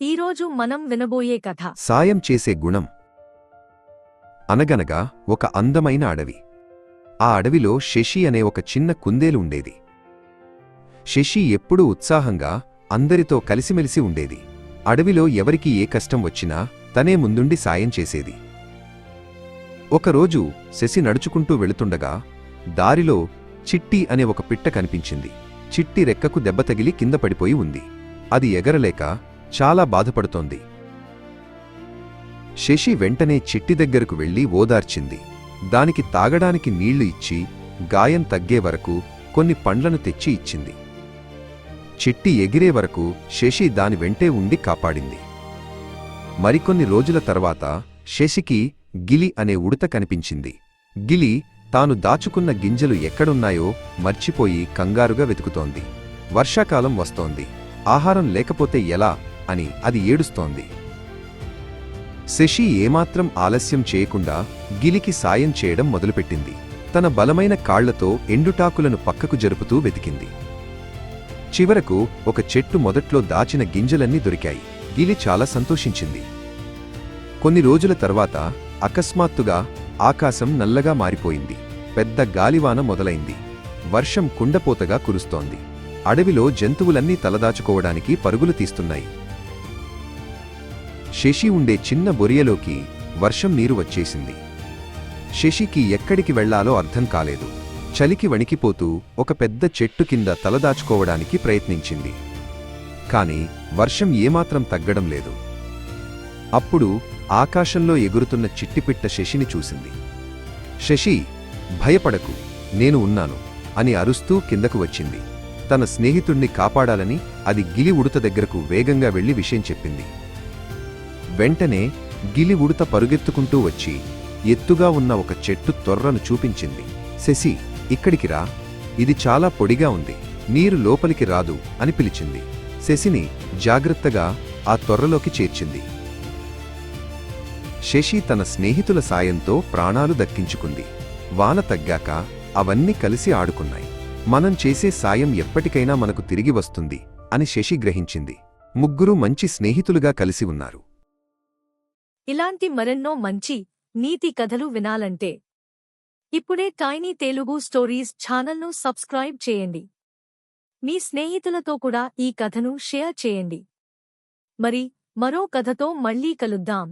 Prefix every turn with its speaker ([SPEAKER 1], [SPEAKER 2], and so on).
[SPEAKER 1] ఈరోజు మనం వినబోయే కథ
[SPEAKER 2] సాయం చేసే గుణం. అనగనగా ఒక అందమైన అడవి. ఆ అడవిలో శశి అనే ఒక చిన్న కుందేలు ఉండేది. శశి ఎప్పుడూ ఉత్సాహంగా అందరితో కలిసిమెలిసి ఉండేది. అడవిలో ఎవరికి ఏ కష్టం వచ్చినా తనే ముందుండి సాయం చేసేది. ఒకరోజు శశి నడుచుకుంటూ వెళుతుండగా దారిలో చిట్టి అనే ఒక పిట్ట కనిపించింది. చిట్టి రెక్కకు దెబ్బ తగిలి కింద పడిపోయి ఉంది. అది ఎగరలేక చాలా బాధపడుతోంది. శశి వెంటనే చిట్టి దగ్గరకు వెళ్లి ఓదార్చింది. దానికి తాగడానికి నీళ్లు ఇచ్చి గాయం తగ్గే వరకు కొన్ని పండ్లను తెచ్చి ఇచ్చింది. చిట్టి ఎగిరే వరకు శశి దాని వెంటే ఉండి కాపాడింది. మరికొన్ని రోజుల తర్వాత శశికి గిలి అనే ఉడత కనిపించింది. గిలి తాను దాచుకున్న గింజలు ఎక్కడున్నాయో మర్చిపోయి కంగారుగా వెతుకుతోంది. వర్షాకాలం వస్తోంది. ఆహారం లేకపోతే ఎలా అని అది ఏడుస్తోంది. శశి ఏమాత్రం ఆలస్యం చేయకుండా గిలికి సాయం చేయడం మొదలుపెట్టింది. తన బలమైన కాళ్లతో ఎండుటాకులను పక్కకు జరుపుతూ వెతికింది. చివరకు ఒక చెట్టు మొదట్లో దాచిన గింజలన్నీ దొరికాయి. గిలి చాలా సంతోషించింది. కొన్ని రోజుల తర్వాత అకస్మాత్తుగా ఆకాశం నల్లగా మారిపోయింది. పెద్ద గాలివాన మొదలైంది. వర్షం కుండపోతగా కురుస్తోంది. అడవిలో జంతువులన్నీ తలదాచుకోవడానికి పరుగులు తీస్తున్నాయి. శశి ఉండే చిన్న బొరియలోకి వర్షం నీరు వచ్చేసింది. శశికి ఎక్కడికి వెళ్లాలో అర్థం కాలేదు. చలికి వణికిపోతూ ఒక పెద్ద చెట్టు కింద తలదాచుకోవడానికి ప్రయత్నించింది. కాని వర్షం ఏమాత్రం తగ్గడం లేదు. అప్పుడు ఆకాశంలో ఎగురుతున్న చిట్టిపిట్ట శశిని చూసింది. శశి, భయపడకు, నేను ఉన్నాను అని అరుస్తూ కిందకు వచ్చింది. తన స్నేహితుణ్ణి కాపాడాలని అది గిలి ఉడత దగ్గరకు వేగంగా వెళ్లి విషయం చెప్పింది. వెంటనే గిలి ఉడత పరుగెత్తుకుంటూ వచ్చి ఎత్తుగా ఉన్న ఒక చెట్టు తొర్రను చూపించింది. శశి, ఇక్కడికి రా, ఇది చాలా పొడిగా ఉంది, నీరు లోపలికి రాదు అని పిలిచింది. శశిని జాగ్రత్తగా ఆ తొర్రలోకి చేర్చింది. శశి తన స్నేహితుల సాయంతో ప్రాణాలు దక్కించుకుంది. వాన తగ్గాక అవన్నీ కలిసి ఆడుకున్నాయి. మనం చేసే సాయం ఎప్పటికైనా మనకు తిరిగి వస్తుంది అని శశి గ్రహించింది. ముగ్గురూ మంచి స్నేహితులుగా కలిసి ఉన్నారు.
[SPEAKER 1] ఇలాంటి మరెన్నో మంచి నీతి కథలు వినాలంటే ఇప్పుడే టైనీ తెలుగు స్టోరీస్ ఛానల్ను సబ్స్క్రైబ్ చేయండి. మీ స్నేహితులతో కూడా ఈ కథను షేర్ చేయండి. మరి మరో కథతో మళ్ళీ కలుద్దాం.